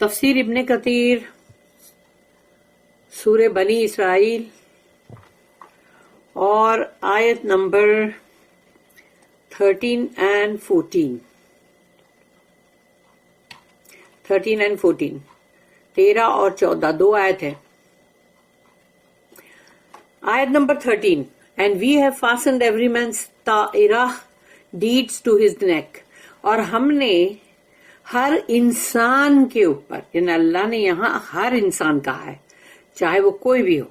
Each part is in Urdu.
تفسیر ابن کثیر سورہ بنی اسرائیل اور آیت نمبر 13 and 14 13 اور 14 دو آیت ہے. آیت number 13 and we have fastened every man's ta'irah deeds to his neck. اور ہم نے ہر انسان کے اوپر، یعنی اللہ نے یہاں ہر انسان کہا ہے، چاہے وہ کوئی بھی ہو،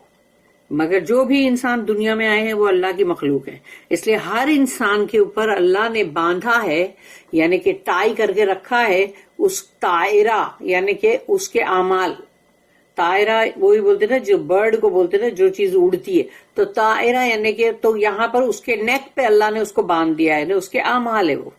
مگر جو بھی انسان دنیا میں آئے ہیں وہ اللہ کی مخلوق ہیں، اس لیے ہر انسان کے اوپر اللہ نے باندھا ہے، یعنی کہ ٹائی کر کے رکھا ہے اس طائرہ، یعنی کہ اس کے اعمال. طائرہ وہی بولتے نا، جو برڈ کو بولتے نا، جو چیز اڑتی ہے، تو طائرہ یعنی کہ تو یہاں پر اس کے نیک پہ اللہ نے اس کو باندھ دیا ہے، اس کے اعمال ہے وہ.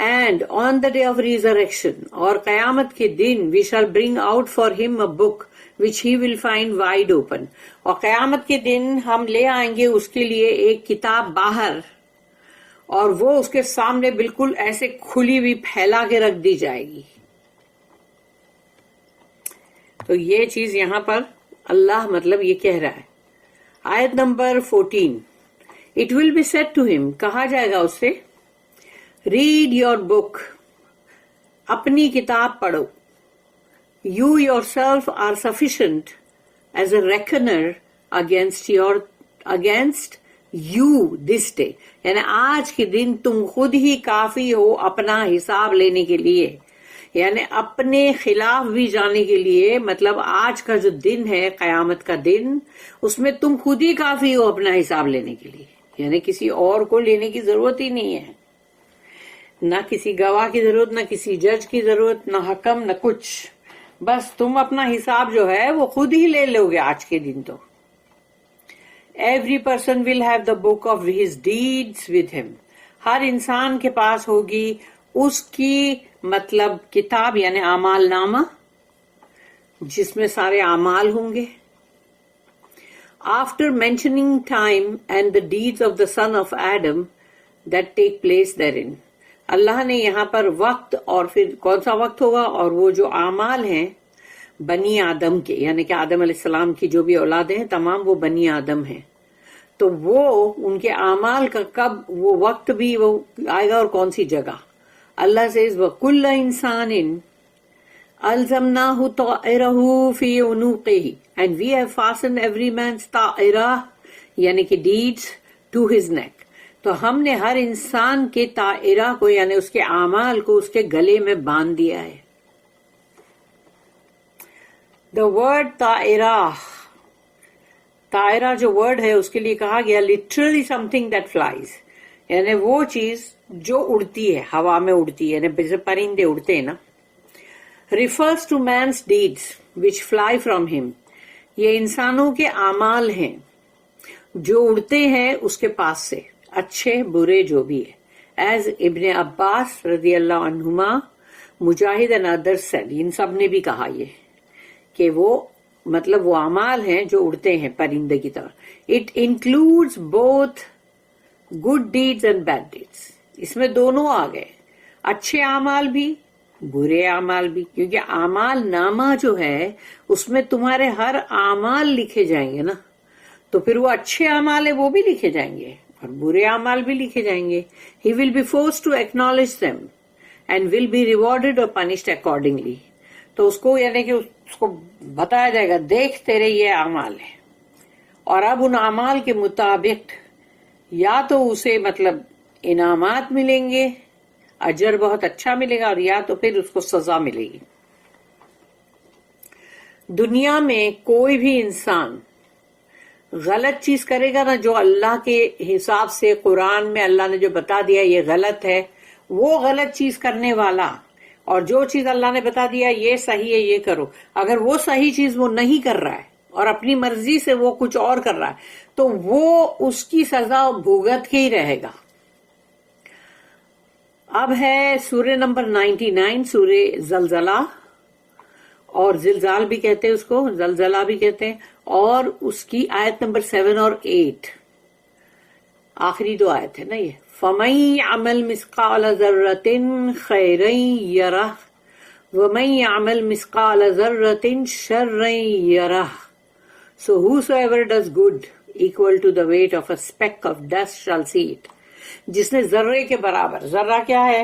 And on the day of resurrection, اور قیامت کے دن، وی شال برنگ آؤٹ فار ہم اے بک which he will find wide open. اور قیامت کے دن ہم لے آئیں گے اس کے لیے ایک کتاب باہر، اور وہ اس کے سامنے بالکل ایسے کھلی ہوئی پھیلا کے رکھ دی جائے گی. تو یہ چیز یہاں پر اللہ مطلب یہ کہہ رہا ہے. آیت number 14 It will be said to him، کہا جائے گا اس سے، read your book، اپنی کتاب پڑھو. You yourself are sufficient as a reckoner against you this day. یعنی آج کے دن تم خود ہی کافی ہو اپنا حساب لینے کے لیے، یعنی اپنے خلاف بھی جانے کے لیے. مطلب آج کا جو دن ہے، قیامت کا دن، اس میں تم خود ہی کافی ہو اپنا حساب لینے کے لیے، یعنی کسی اور کو لینے کی ضرورت ہی نہیں ہے، نہ کسی گواہ کی ضرورت، نہ کسی جج کی ضرورت، نہ حکم، نہ کچھ. بس تم اپنا حساب جو ہے وہ خود ہی لے لو گے آج کے دن. تو every person will have the book of his deeds with him, ہر انسان کے پاس ہوگی اس کی مطلب کتاب، یعنی اعمال نامہ، جس میں سارے اعمال ہوں گے. After mentioning time and the deeds of the son of Adam that take place therein. اللہ نے یہاں پر وقت، اور پھر کون سا وقت ہوگا، اور وہ جو اعمال ہیں بنی آدم کے، یعنی کہ آدم علیہ السلام کی جو بھی اولادیں ہیں تمام وہ بنی آدم ہیں، تو وہ ان کے اعمال کا کب وہ وقت بھی وہ آئے گا اور کون سی جگہ. اللہ سے وَكُلَّ إِنسَانٍ أَلْزَمْنَاهُ طَائِرَهُ فِي عُنُوقِهِ and we have fastened every man's Taira یعنی کہ deeds to his neck. تو ہم نے ہر انسان کے طائرہ کو، یعنی اس کے اعمال کو اس کے گلے میں باندھ دیا ہے. دا ورڈ طائرہ جو ورڈ ہے اس کے لیے کہا گیا literally some thing that flies, یعنی وہ چیز جو اڑتی ہے، ہوا میں اڑتی ہے، یعنی جیسے پرندے اڑتے ہیں نا. Refers to men's deeds which fly from ہم، یہ انسانوں کے اعمال ہیں جو اڑتے ہیں اس کے پاس سے، اچھے برے جو بھی ہے. ایز ابن عباس رضی اللہ عنہما، مجاہد and others said، ان سب نے بھی کہا یہ کہ وہ مطلب وہ اعمال ہیں جو اڑتے ہیں پرندے کی طرح. It includes both good deeds and bad deeds, اس میں دونوں آ گئے، اچھے اعمال بھی برے اعمال بھی، کیونکہ اعمال نامہ جو ہے اس میں تمہارے ہر اعمال لکھے جائیں گے نا، تو پھر وہ اچھے اعمال ہیں وہ بھی لکھے جائیں گے اور برے اعمال بھی لکھے جائیں گے. He will be forced to acknowledge them and will be rewarded or punished accordingly. تو اس کو یعنی کہ اس کو بتایا جائے گا، دیکھ تیرے یہ اعمال ہیں، اور اب ان اعمال کے مطابق یا تو اسے مطلب انعامات ملیں گے، اجر بہت اچھا ملے گا، اور یا تو پھر اس کو سزا ملے گی. دنیا میں کوئی بھی انسان غلط چیز کرے گا نا، جو اللہ کے حساب سے قرآن میں اللہ نے جو بتا دیا یہ غلط ہے، وہ غلط چیز کرنے والا، اور جو چیز اللہ نے بتا دیا یہ صحیح ہے یہ کرو، اگر وہ صحیح چیز وہ نہیں کر رہا ہے اور اپنی مرضی سے وہ کچھ اور کر رہا ہے، تو وہ اس کی سزا بھگت کے ہی رہے گا. اب ہے سورہ نمبر 99، سورہ زلزلہ، اور زلزال بھی کہتے ہیں اس کو، زلزلہ بھی کہتے ہیں، اور اس کی آیت نمبر 7 اور 8، آخری دو آیت ہے نا یہ. فَمَن يَعْمَلْ مِثْقَالَ ذَرَّةٍ خَيْرًا يَرَهُ وَمَن يَعْمَلْ مِثْقَالَ ذَرَّةٍ شَرًّا يَرَهُ. So whosoever does good equal to the weight of a speck of dust shall see it. جس نے ذرے کے برابر، ذرہ کیا ہے؟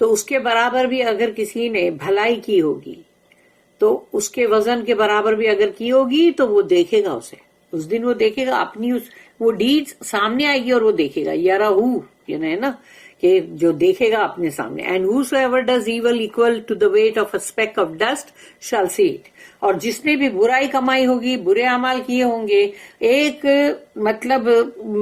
تو اس کے برابر بھی اگر کسی نے بھلائی کی ہوگی تو اس کے وزن کے برابر بھی اگر کی ہوگی تو وہ دیکھے گا اسے، اس دن وہ دیکھے گا اپنی وہ ڈیڈ سامنے آئے گی اور وہ دیکھے گا. یرہو یعنی ہے نا کہ جو دیکھے گا اپنے سامنے. And whosoever does evil equal to the weight of a speck of dust shall see it. اور جس نے بھی برائی کمائی ہوگی، برے اعمال کیے ہوں گے ایک مطلب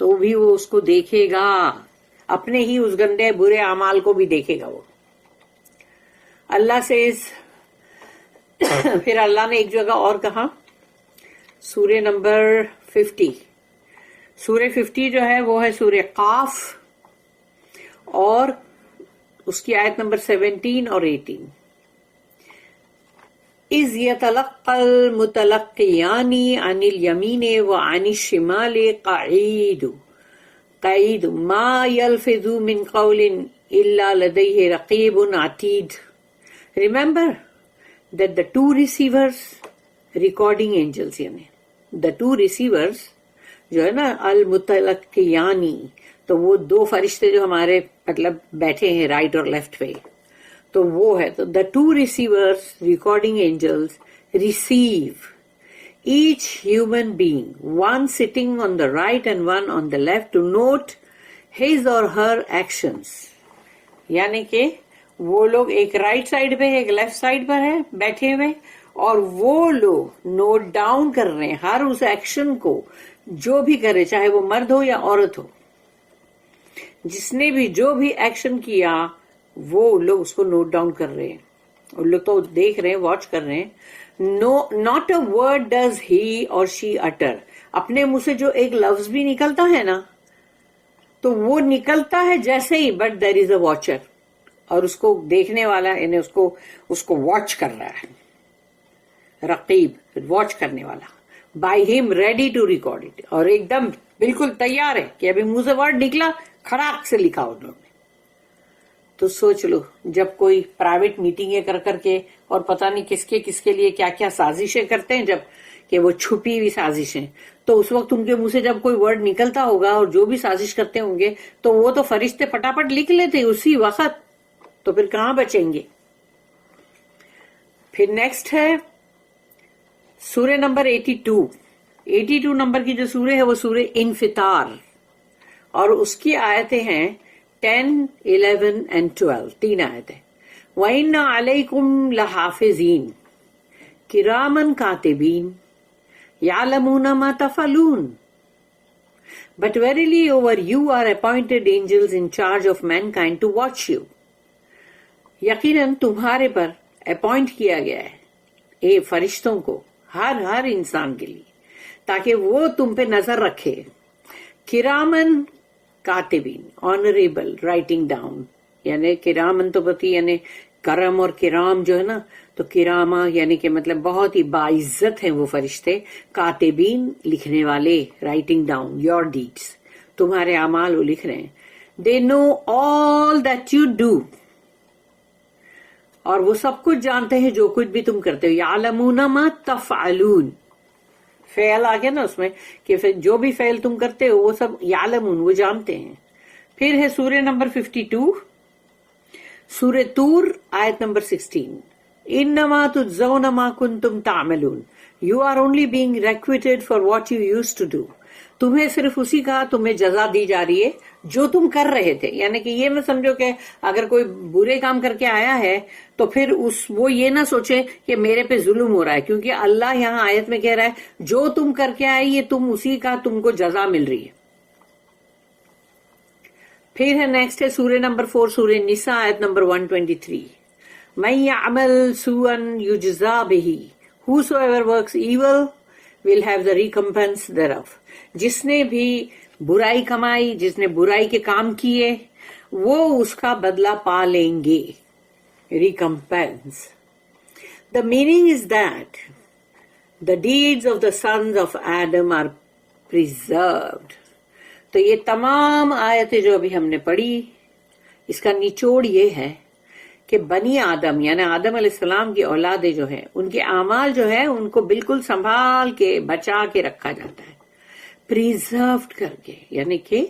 تو بھی وہ اس کو دیکھے گا، اپنے ہی اس گندے برے اعمال کو بھی دیکھے گا وہ. اللہ سے پھر اللہ نے ایک جگہ اور کہا، سورہ نمبر 50، سورہ 50 جو ہے وہ ہے سورہ قاف اور اس کی آیت نمبر 17 اور 18. اِذْ يَتَلَقَّى الْمُتَلَقِّيَانِ عَنِ الْيَمِينِ وَعَنِ الشِّمَالِ قَعِيدٌ مَا يَلْفِظُ مِنْ قَوْلٍ إِلَّا لَدَيْهِ رَقِيبٌ عَتِيدٌ. Remember that the two receivers, recording angels یعنی the two receivers جو ہے نا المتلقیانی، تو وہ دو فرشتے جو ہمارے مطلب بیٹھے ہیں رائٹ اور لیفٹ پہ، تو وہ ہے تو the two receivers, recording angels, receive each human being, one sitting on the right and one on the left, to note his or her actions. یعنی کہ وہ لوگ ایک رائٹ سائڈ پہ ایک لیفٹ سائڈ پر ہے بیٹھے ہوئے، اور وہ لوگ نوٹ ڈاؤن کر رہے ہیں ہر اس ایکشن کو جو بھی کرے، چاہے وہ مرد ہو یا عورت ہو، جس نے بھی جو بھی ایکشن کیا وہ لوگ اس کو نوٹ ڈاؤن کر رہے ہیں. ان لوگ تو دیکھ رہے ہیں، واچ کر رہے ہیں. Not a word does he اور شی اٹر. اپنے منہ سے جو ایک لفظ بھی نکلتا ہے نا تو وہ نکلتا ہے جیسے ہی، but there is a watcher, اور اس کو دیکھنے والا یعنی اس کو واچ کر رہا ہے. رقیب واچ کرنے والا، بائی ہم ریڈی ٹو ریکارڈ اٹ، اور ایک دم بالکل تیار ہے کہ ابھی منہ سے ورڈ نکلا کھڑاک سے لکھا انہوں نے. تو سوچ لو جب کوئی پرائیویٹ میٹنگیں کر کے اور پتہ نہیں کس کے لیے کیا کیا سازشیں کرتے ہیں، جب کہ وہ چھپی ہوئی سازشیں، تو اس وقت ان کے منہ سے جب کوئی ورڈ نکلتا ہوگا اور جو بھی سازش کرتے ہوں گے تو وہ تو فرشتے پٹاپٹ لکھ لیتے اسی وقت، تو پھر کہاں بچیں گے. پھر نیکسٹ ہے سورہ نمبر 82 نمبر کی جو سورہ ہے وہ سورہ انفطار، اور اس کی آیتیں ہیں 10, 11 and 12، 3 آیتیں. وَإِنَّ عَلَيْكُمْ لَحَافِظِينَ كِرَامًا كَاتِبِينَ يَعْلَمُونَ مَا تَفْعَلُونَ. But verily over you are appointed angels in charge of mankind to watch you. یقیناً تمہارے پر اپوائنٹ کیا گیا ہے اے فرشتوں کو ہر انسان کے لیے، تاکہ وہ تم پہ نظر رکھے. کرامن کاتبین، آنریبل، رائٹنگ ڈاؤن، یعنی کرامن تو پتی یعنی کرم اور کرام جو ہے نا، تو کراما یعنی کہ مطلب بہت ہی باعزت ہیں وہ فرشتے. کاتبین لکھنے والے، رائٹنگ ڈاؤن یور ڈیڈس، تمہارے اعمال وہ لکھ رہے ہیں. دے نو آل دیٹ یو ڈو، اور وہ سب کچھ جانتے ہیں جو کچھ بھی تم کرتے ہو. یعلمون ما تفعلون، فعل آ گیا نا اس میں کہ جو بھی فعل تم کرتے ہو وہ سب یعلمون، وہ جانتے ہیں. پھر ہے سورہ نمبر 52، سورہ طور آیت نمبر 16. انما تجزون ما کنتم تعملون، you are only being requited for what you used to do. تمہیں صرف اسی کا تمہیں جزا دی جا رہی ہے جو تم کر رہے تھے. یعنی کہ یہ میں سمجھو کہ اگر کوئی برے کام کر کے آیا ہے تو پھر وہ یہ نہ سوچے کہ میرے پہ ظلم ہو رہا ہے، کیونکہ اللہ یہاں آیت میں کہہ رہا ہے جو تم کر کے آئے یہ تم اسی کا تم کو جزا مل رہی ہے. پھر ہے نیکسٹ ہے سورہ نمبر 4 سورہ نساء آیت نمبر 123. من یعمل سوءا یجزا بہ، whosoever works evil will have the recompense thereof. جس نے بھی برائی کمائی، جس نے برائی کے کام کیے، وہ اس کا بدلہ پا لیں گے، recompense. The meaning is that the deeds of the sons of Adam are preserved. تو یہ تمام آیتیں جو ابھی ہم نے پڑھی اس کا نچوڑ یہ ہے کہ بنی آدم یعنی آدم علیہ السلام کی اولادیں جو ہے ان کے اعمال جو ہے ان کو بالکل سنبھال کے بچا کے رکھا جاتا ہے، پریزروڈ کر کے، یعنی کہ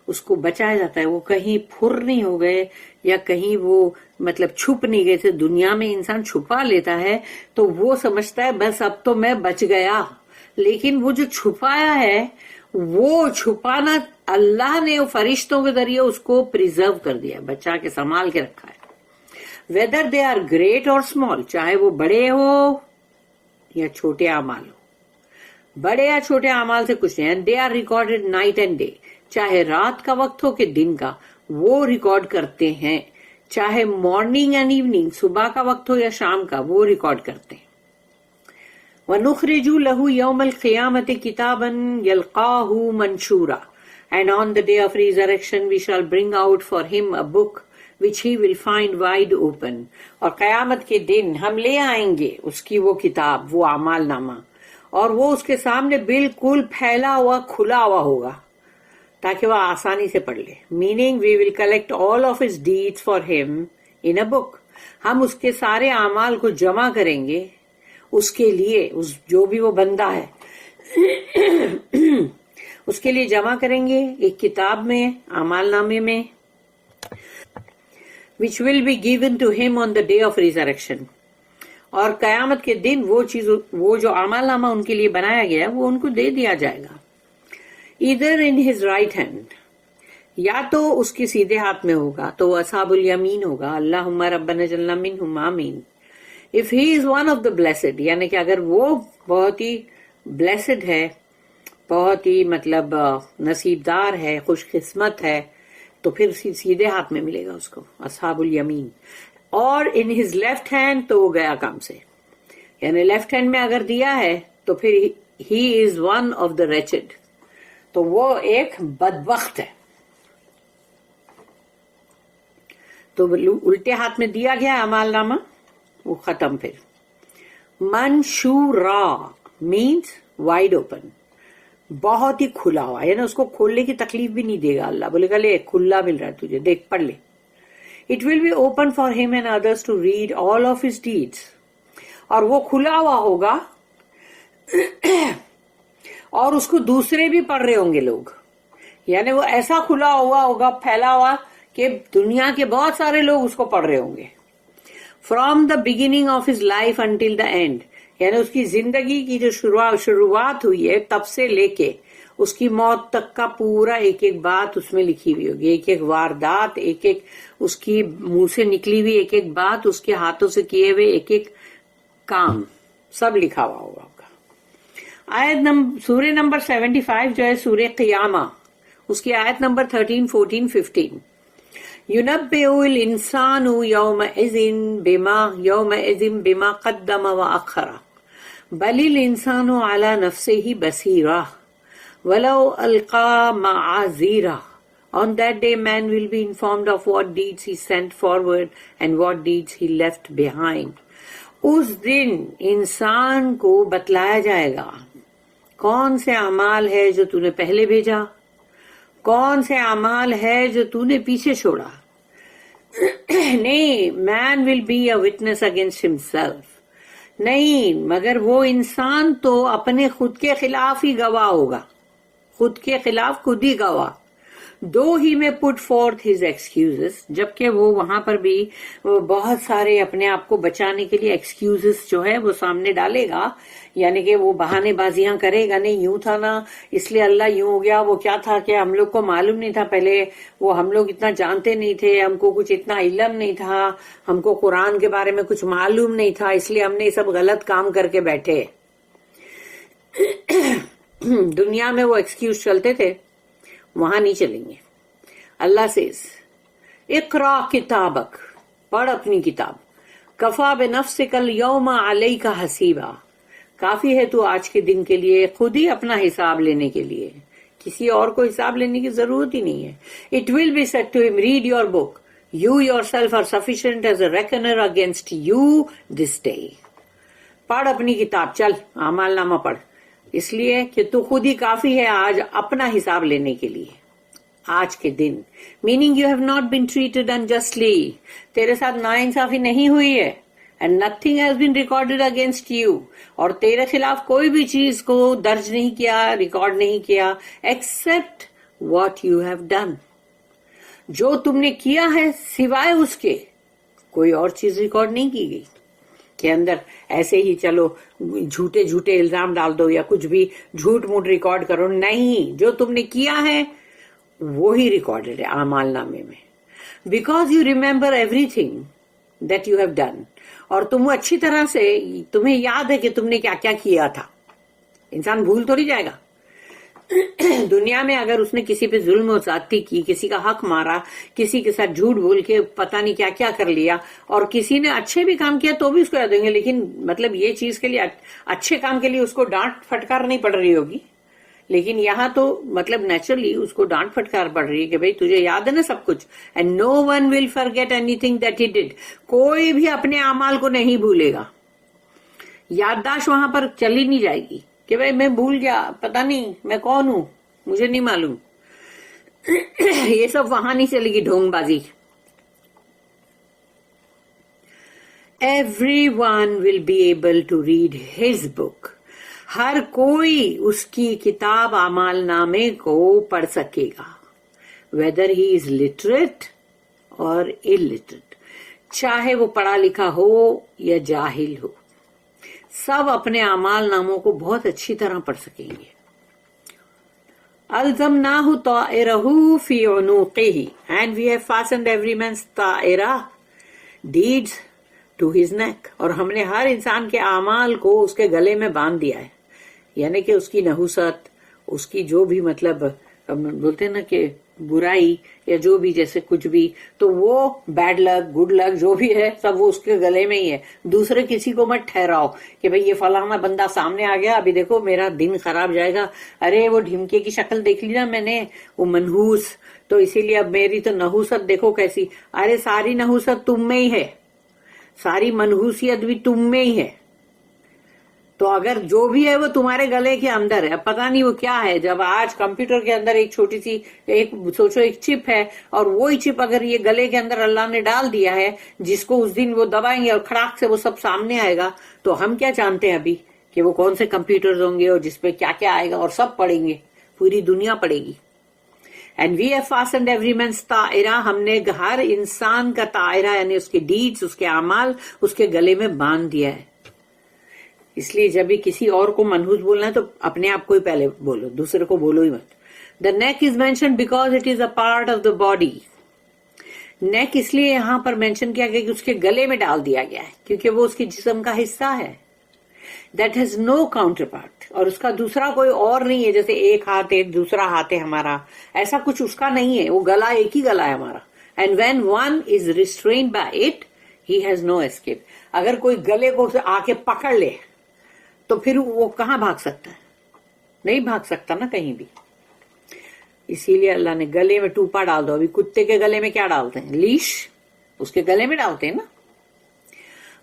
اس کو بچایا جاتا ہے، وہ کہیں پھر نہیں ہو گئے یا کہیں وہ مطلب چھپ نہیں گئے تھے. دنیا میں انسان چھپا لیتا ہے تو وہ سمجھتا ہے بس اب تو میں بچ گیا، لیکن وہ جو چھپایا ہے وہ چھپانا اللہ نے فرشتوں کے ذریعے اس کو پریزرو کر دیا، بچا کے سنبھال کے رکھا ہے. ویدر دے آر گریٹ اور اسمال، چاہے وہ بڑے ہو یا چھوٹے اعمال ہو، بڑے یا چھوٹے اعمال سے کچھ نہیں. They are recorded night and day, چاہے رات کا وقت ہو کہ دن کا، وہ ریکارڈ کرتے ہیں. چاہے مارننگ اینڈ ایوننگ، صبح کا وقت ہو یا شام کا، وہ ریکارڈ کرتے ہیں. وَنُخْرِجُ لَهُ يَوْمَ الْقِيَامَةِ كِتَابًا يَلْقَاهُ مَنْشُورًا And on the day of resurrection we shall bring out for him a book which he will find wide open. اور قیامت کے دن ہم لے آئیں گے اس کی وہ کتاب، وہ اعمال نامہ، اور وہ اس کے سامنے بالکل پھیلا ہوا کھلا ہوا ہوگا تاکہ وہ آسانی سے پڑھ لے. Meaning we will collect all of his deeds for him in a book. ہم اس کے سارے اعمال کو جمع کریں گے اس کے لیے، اس جو بھی وہ بندہ ہے اس کے لیے جمع کریں گے ایک کتاب میں، اعمال نامے میں، which will be given to him on the day of resurrection. اور قیامت کے دن وہ چیز، وہ جو اعمال نامہ ان کے لیے بنایا گیا ہے وہ ان کو دے دیا جائے گا. either in his right hand، یا تو اس کے سیدھے ہاتھ میں ہوگا تو وہ اصحاب الیمین ہوگا. اللہم ربنا جعلنا منہم آمین. If he is one of the blessed، یعنی کہ اگر وہ بہت ہی blessed ہے، بہت ہی مطلب نصیبدار ہے، خوش قسمت ہے، تو پھر سیدھے ہاتھ میں ملے گا اس کو اصحاب الیمین. اور in his left hand تو وہ گیا کام سے، یعنی لیفٹ ہینڈ میں اگر دیا ہے تو پھر he is one of the wretched، تو وہ ایک بدبخت ہے. تو الٹے ہاتھ میں دیا گیا اعمال نامہ، وہ ختم. پھر منشورا مینس وائڈ اوپن، بہت ہی کھلا ہوا، یعنی اس کو کھولنے کی تکلیف بھی نہیں دے گا. اللہ بولے گا لے کھلا مل رہا ہے تجھے، دیکھ پڑھ لے. It will be open for him and others to read all of his deeds, اور وہ کھلا ہوا ہوگا اور اس کو دوسرے بھی پڑھ رہے ہوں گے لوگ، یعنی وہ ایسا کھلا ہوا ہوگا، پھیلا ہوا کہ دنیا کے بہت سارے لوگ اس کو پڑھ رہے ہوں گے. From the beginning of his life until the and, یعنی اس کی زندگی کی جو شروعات ہوئی ہے تب سے لے کے اس کی موت تک کا پورا ایک ایک بات اس میں لکھی ہوئی ہوگی، ایک ایک واردات، ایک ایک اس کی منہ سے نکلی ہوئی ایک ایک بات، اس کے ہاتھوں سے کیے ہوئے ایک ایک کام، سب لکھا ہوا ہوگا. سورہ نمبر 75 جو ہے سورہ قیامہ، اس کی آیت نمبر 13، 14، 15. يُنَبِّئُ الْإِنسَانُ يَوْمَئِذٍ بِمَا قَدَّمَ وَأَخَّرَ بَلِ الْإِنسَانُ عَلَى نَفْسِهِ بَصِيرَةٌ وَلَوْ أَلْقَى مَعَاذِيرَهُ On that day man will be informed of what deeds he sent forward and what deeds he left behind. اس دن انسان کو بتلایا جائے گا کون سے اعمال ہے جو تو نے پہلے بھیجا، کون سے اعمال ہے جو تو نے پیچھے چھوڑا. نہیں، man will be a witness against himself, نہیں مگر وہ انسان تو اپنے خود کے خلاف ہی گواہ ہوگا، خود کے خلاف خود ہی گواہ. دو ہی میں پٹ فورتھ ہز ایکسکیوزز، جبکہ وہ وہاں پر بھی بہت سارے اپنے آپ کو بچانے کے لیے ایکسکیوزز جو ہے وہ سامنے ڈالے گا، یعنی کہ وہ بہانے بازیاں کرے گا. نہیں یوں تھا نا، اس لیے اللہ یوں ہو گیا، وہ کیا تھا کہ ہم لوگ کو معلوم نہیں تھا پہلے، وہ ہم لوگ اتنا جانتے نہیں تھے، ہم کو کچھ اتنا علم نہیں تھا، ہم کو قرآن کے بارے میں کچھ معلوم نہیں تھا، اس لیے ہم نے یہ سب غلط کام کر کے بیٹھے. دنیا میں وہ ایکسکیوز چلتے تھے، وہاں نہیں چلیں گے. اللہ سیز اقرا کتابک، پڑھ اپنی کتاب، کفا بنفسک الیوم علیک حسیبا، کافی ہے تو آج کے دن کے لیے خود ہی اپنا حساب لینے کے لیے، کسی اور کو حساب لینے کی ضرورت ہی نہیں ہے. It will be said to him read your book, you yourself are sufficient as a reckoner against you this day. پڑھ اپنی کتاب، چل اعمال نامہ پڑھ، اس لیے کہ تو خود ہی کافی ہے آج اپنا حساب لینے کے لیے. آج کے دن. Meaning you have not been treated unjustly, تیرے ساتھ ناانصافی نہیں ہوئی ہے. And nothing has been recorded against you, اور تیرے خلاف کوئی بھی چیز کو درج نہیں کیا, ریکارڈ نہیں کیا, accept what you have done, جو تم نے کیا ہے سوائے اس کے کوئی اور چیز ریکارڈ نہیں کی گئی کہ اندر ایسے ہی چلو جھوٹے جھوٹے الزام ڈال دو یا کچھ بھی جھوٹ موٹ ریکارڈ کرو. نہیں, جو تم نے کیا ہے وہی ریکارڈڈ ہے اعمال نامے میں. Because you remember every thing that you have done, اور تم اچھی طرح سے تمہیں یاد ہے کہ تم نے کیا کیا کیا تھا. انسان بھول تو نہیں جائے گا. دنیا میں اگر اس نے کسی پہ ظلم و زیادتی کی, کسی کا حق مارا, کسی کے ساتھ جھوٹ بول کے پتہ نہیں کیا کیا کر لیا, اور کسی نے اچھے بھی کام کیا تو بھی اس کو یاد دیں گے, لیکن مطلب یہ چیز کے لیے اچھے کام کے لیے اس کو ڈانٹ پھٹکار نہیں پڑ رہی ہوگی. لیکن یہاں تو مطلب نیچرلی اس کو ڈانٹ پھٹکار پڑ رہی ہے کہ بھئی تجھے یاد ہے نا سب کچھ. And no one will forget anything that he did, کوئی بھی اپنے اعمال کو نہیں بھولے گا. یادداشت وہاں پر چلی نہیں جائے گی کہ بھئی میں بھول گیا, پتہ نہیں میں کون ہوں, مجھے نہیں معلوم. یہ سب وہاں نہیں چلے گی ڈھونگ بازی. Every one will be able to read his book, ہر کوئی اس کی کتاب اعمال نامے کو پڑھ سکے گا, whether he is literate or illiterate, چاہے وہ پڑھا لکھا ہو یا جاہل ہو, سب اپنے اعمال ناموں کو بہت اچھی طرح پڑھ سکیں گے. الزمناہ طائرہ فی عنوقہ, and we have fastened every man's طائرہ deeds to his neck, اور ہم نے ہر انسان کے اعمال کو اس کے گلے میں باندھ دیا ہے. یعنی کہ اس کی نحوست, اس کی جو بھی مطلب بولتے ہیں نا کہ برائی یا جو بھی جیسے کچھ بھی, تو وہ بیڈ لک گڈ لک جو بھی ہے سب وہ اس کے گلے میں ہی ہے. دوسرے کسی کو مت ٹھہراؤ کہ بھئی یہ فلانا بندہ سامنے آ گیا, ابھی دیکھو میرا دن خراب جائے گا, ارے وہ ڈھمکے کی شکل دیکھ لی نا میں نے, وہ منحوس, تو اسی لیے اب میری تو نحوست دیکھو کیسی. ارے ساری نحوست تم میں ہی ہے, ساری منحوسیت بھی تم میں ہی ہے. تو اگر جو بھی ہے وہ تمہارے گلے کے اندر ہے, اب پتہ نہیں وہ کیا ہے. جب آج کمپیوٹر کے اندر ایک چھوٹی سی ایک سوچو ایک چپ ہے, اور وہی چپ اگر یہ گلے کے اندر اللہ نے ڈال دیا ہے, جس کو اس دن وہ دبائیں گے اور کھڑاک سے وہ سب سامنے آئے گا, تو ہم کیا جانتے ہیں ابھی کہ وہ کون سے کمپیوٹرز ہوں گے اور جس پہ کیا کیا آئے گا, اور سب پڑھیں گے, پوری دنیا پڑھے گی. And we have fastened every man's Taira, ہم نے ہر انسان کا طائرہ یعنی اس کے ڈیڈز, اس کے اعمال اس کے گلے میں باندھ دیا ہے. اس لیے جب بھی کسی اور کو منحوس بولنا ہے تو اپنے آپ کو ہی پہلے بولو, دوسرے کو بولو ہی مت. The neck is mentioned because it is a part of the body. Neck اس لیے یہاں پر مینشن کیا گیا کہ اس کے گلے میں ڈال دیا گیا ہے, کیونکہ وہ اس کے جسم کا حصہ ہے. That has no counter part, اور اس کا دوسرا کوئی اور نہیں ہے, جیسے ایک ہاتھ ہے دوسرا ہاتھ ہے ہمارا, ایسا کچھ اس کا نہیں ہے. وہ گلا ایک ہی گلا ہے ہمارا. And when one is restrained by it he has no escape. اگر کوئی گلے کو آ کے پکڑ لے تو پھر وہ کہاں بھاگ سکتا ہے, نہیں بھاگ سکتا نا کہیں بھی. اسی لیے اللہ نے گلے میں ٹوپا ڈال دو. ابھی کتے کے گلے میں کیا ڈالتے ہیں, لیش, اس کے گلے میں ڈالتے ہیں نا.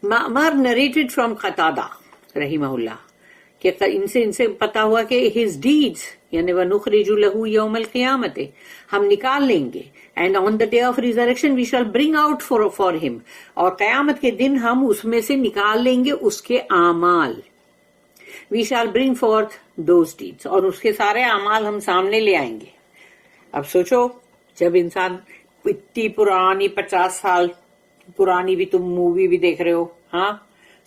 معمر نریٹڈ فرام قتادہ رحمہ اللہ کہ ان سے پتا ہوا کہ his deeds یعنی وَنُخْرِجُ لَهُ يَوْمَ الْقِيَامَةِ, ہم نکال لیں گے. And on the day of resurrection we shall bring out for ہم, اور قیامت کے دن ہم اس میں سے نکال لیں گے اس کے اعمال. وی shall bring forth those deeds, اور اس کے سارے اعمال ہم سامنے لے آئیں گے. اب سوچو جب انسان اتنی پرانی 50 سال پرانی بھی تم مووی بھی دیکھ رہے ہو, ہاں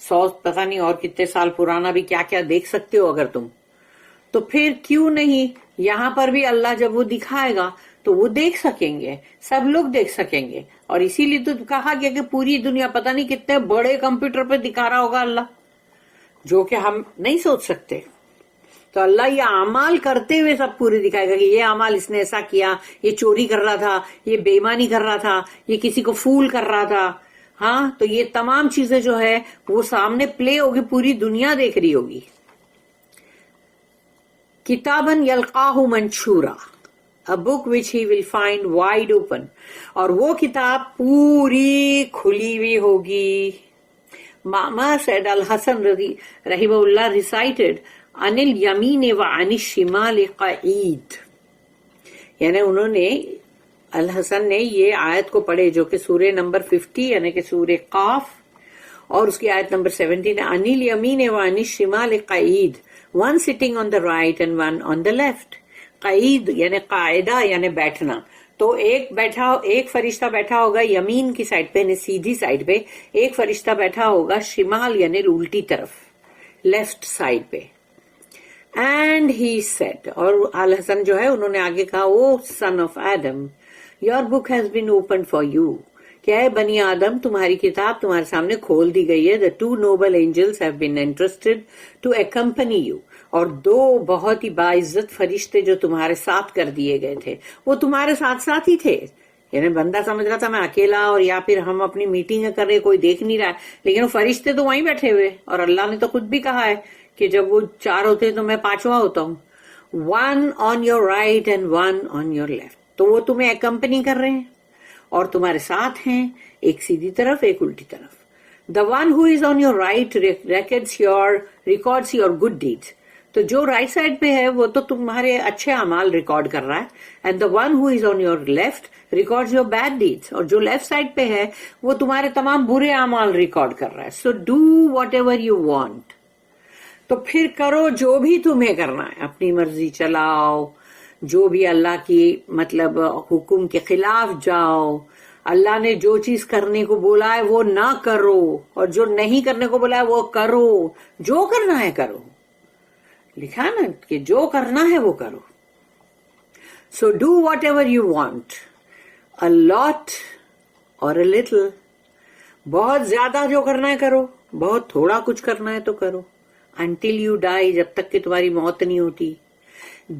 100 پتہ نہیں اور کتنے سال پرانا بھی کیا کیا دیکھ سکتے ہو اگر تم, تو پھر کیوں نہیں یہاں پر بھی اللہ جب وہ دکھائے گا تو وہ دیکھ سکیں گے, سب لوگ دیکھ سکیں گے. اور اسی لیے تو کہا گیا کہ پوری دنیا پتہ نہیں کتنے بڑے کمپیوٹر پہ دکھا رہا ہوگا اللہ, جو کہ ہم نہیں سوچ سکتے. تو اللہ یہ اعمال کرتے ہوئے سب پورے دکھائے گا کہ یہ اعمال اس نے ایسا کیا, یہ چوری کر رہا تھا, یہ بے ایمانی کر رہا تھا, یہ کسی کو فول کر رہا تھا. ہاں تو یہ تمام چیزیں جو ہے وہ سامنے پلے ہوگی, پوری دنیا دیکھ رہی ہوگی. کتاباً یلقاہ منشورا, a book which he will find wide open, اور وہ کتاب پوری کھلی ہوئی ہوگی. معمر said الحسن رحمہ اللہ recited عن الیمین وعن الشمال قعید, یعنی انہوں نے الحسن نے یہ آیت کو پڑھے جو کہ سورہ نمبر 50 یعنی کہ سورہ قاف اور اس کی آیت نمبر 17 عن الیمین وعن الشمال قعید, one sitting on the right and one on the left. قعید یعنی قاعدہ یعنی بیٹھنا, تو ایک فرشتہ بیٹھا ہوگا یمین کی سائڈ پہ یعنی سیدھی سائڈ پہ, ایک فرشتہ بیٹھا ہوگا شمال یعنی الٹی طرف لیفٹ سائڈ پہ. اینڈ ہی سیڈ, اور الحسن جو ہے انہوں نے آگے کہا, O son of Adam your book has been open for you, کیا ہے بنی آدم تمہاری کتاب تمہارے سامنے کھول دی گئی ہے. The two noble angels have been entrusted to accompany you, اور دو بہت ہی باعزت فرشتے جو تمہارے ساتھ کر دیے گئے تھے وہ تمہارے ساتھ ساتھ ہی تھے. یعنی بندہ سمجھ رہا تھا میں اکیلا اور یا پھر ہم اپنی میٹنگ کر رہے کوئی دیکھ نہیں رہا, لیکن وہ فرشتے تو وہیں بیٹھے ہوئے, اور اللہ نے تو خود بھی کہا ہے کہ جب وہ 4 ہوتے تو میں 5واں ہوتا ہوں. One on your right and one on your left, تو وہ تمہیں اکمپنی کر رہے ہیں اور تمہارے ساتھ ہیں, ایک سیدھی طرف ایک الٹی طرف. The one who is on your right records your good deeds, تو جو رائٹ سائڈ پہ ہے وہ تو تمہارے اچھے اعمال ریکارڈ کر رہا ہے. And the one who is on your left records your bad deeds, اور جو لیفٹ سائڈ پہ ہے وہ تمہارے تمام برے اعمال ریکارڈ کر رہا ہے. So do what ever you want, تو پھر کرو جو بھی تمہیں کرنا ہے, اپنی مرضی چلاؤ, جو بھی اللہ کی مطلب حکم کے خلاف جاؤ, اللہ نے جو چیز کرنے کو بولا ہے وہ نہ کرو, اور جو نہیں کرنے کو بولا ہے وہ کرو. جو کرنا ہے کرو, لکھا نا کہ جو کرنا ہے وہ کرو. So do what ever you want, a lot or a little, بہت زیادہ جو کرنا ہے کرو, بہت تھوڑا کچھ کرنا ہے تو کرو, until you die, جب تک کہ تمہاری موت نہیں ہوتی.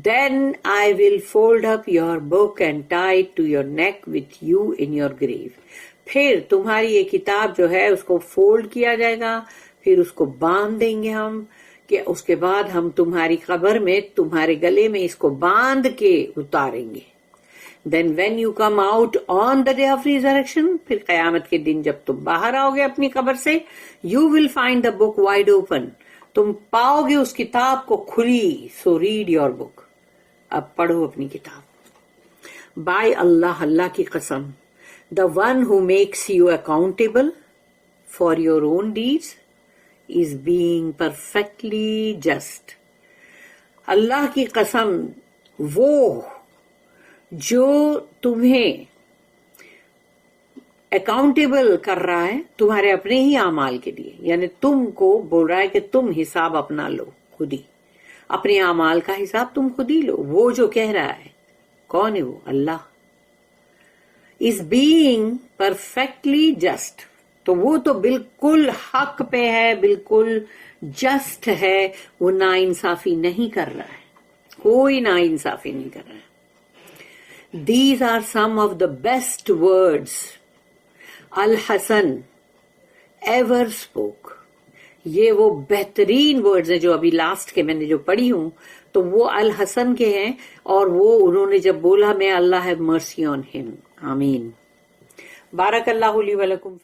Then I will fold up your book and tie it to your neck with you in your grave. پھر تمہاری یہ کتاب جو ہے اس کو فولڈ کیا جائے گا, پھر اس کو باندھ دیں گے ہم, کہ اس کے بعد ہم تمہاری قبر میں تمہارے گلے میں اس کو باندھ کے اتاریں گے. Then when you come out on the day of resurrection, پھر قیامت کے دن جب تم باہر آؤ گے اپنی قبر سے, you will find the book wide open, تم پاؤ گے اس کتاب کو کھلی. So read your book, اب پڑھو اپنی کتاب. By Allah, اللہ کی قسم, the one who makes you accountable for your own deeds is being perfectly just. اللہ کی قسم, وہ جو تمہیں اکاؤنٹیبل کر رہا ہے تمہارے اپنے ہی اعمال کے لیے, یعنی تم کو بول رہا ہے کہ تم حساب اپنا لو خود ہی, اپنے اعمال کا حساب تم خود ہی لو. وہ جو کہہ رہا ہے, کون ہے وہ؟ اللہ. is being perfectly just, تو وہ تو بالکل حق پہ ہے, بالکل جسٹ ہے, وہ نا انصافی نہیں کر رہا ہے, کوئی نا انصافی نہیں کر رہا ہے. These are some of the best words Al-Hasan ever spoke. یہ وہ بہترین ورڈز ہیں جو ابھی لاسٹ کے میں نے جو پڑھی ہوں تو وہ الحسن کے ہیں, اور وہ انہوں نے جب بولا, میں اللہ have mercy on him. آمین. بارک اللہ لی ولکم.